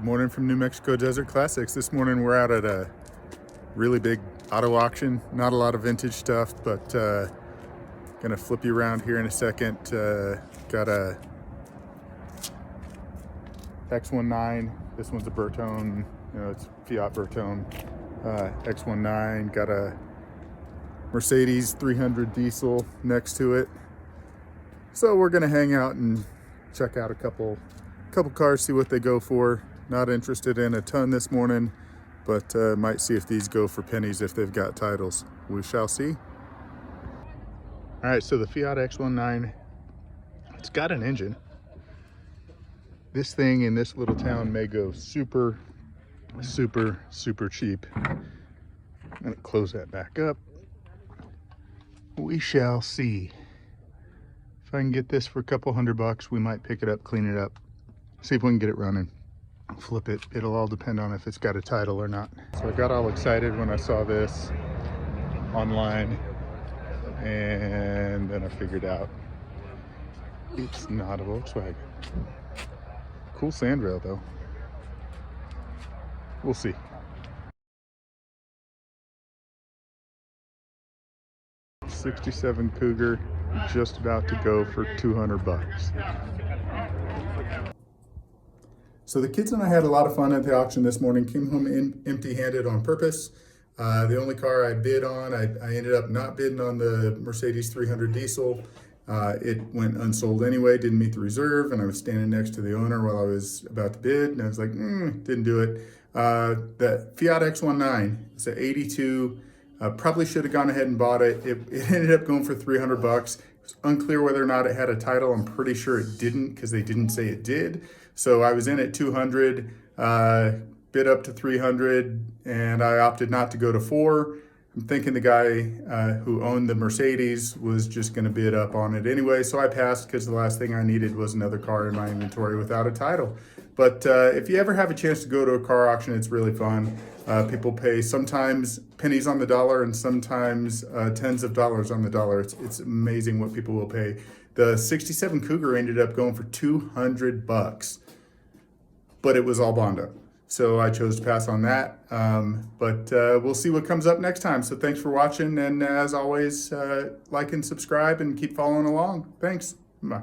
Good morning from New Mexico Desert Classics. This morning we're out at a really big auto auction. Not a lot of vintage stuff, but gonna flip you around here in a second. Got a X19. This one's a Bertone. It's Fiat Bertone. X19. Got a Mercedes 300 diesel next to it. So we're gonna hang out and check out a couple cars, see what they go for. Not interested in a ton this morning, but might see if these go for pennies if they've got titles. We shall see. All right, so the Fiat X19, it's got an engine. This thing in this little town may go super cheap. I'm gonna close that back up. We shall see. If I can get this for a couple $100, we might pick it up, clean it up, see if we can get it running, flip it. It'll all depend on if it's got a title or not. So I got all excited when I saw this online, and then I figured out it's not a Volkswagen. Cool sandrail though. We'll see. '67 Cougar, just about to go for $200. So the kids and I had a lot of fun at the auction this morning. Came home empty-handed on purpose. The only car I bid on, I ended up not bidding on the Mercedes 300 diesel. It went unsold anyway, didn't meet the reserve, and I was standing next to the owner while I was about to bid, and I was like, didn't do it. The Fiat X19, it's an 82. Probably should have gone ahead and bought it. It ended up going for $300. It was unclear whether or not it had a title. I'm pretty sure it didn't because they didn't say it did. So I was in at 200, bid up to 300, and I opted not to go to 4. I'm thinking the guy who owned the Mercedes was just going to bid up on it anyway, so I passed because the last thing I needed was another car in my inventory without a title. But if you ever have a chance to go to a car auction, it's really fun. People pay sometimes pennies on the dollar and sometimes tens of dollars on the dollar. It's amazing what people will pay. The '67 Cougar ended up going for $200, but it was all Bondo. So I chose to pass on that, but we'll see what comes up next time. So thanks for watching, and as always, like and subscribe and keep following along. Thanks. Bye.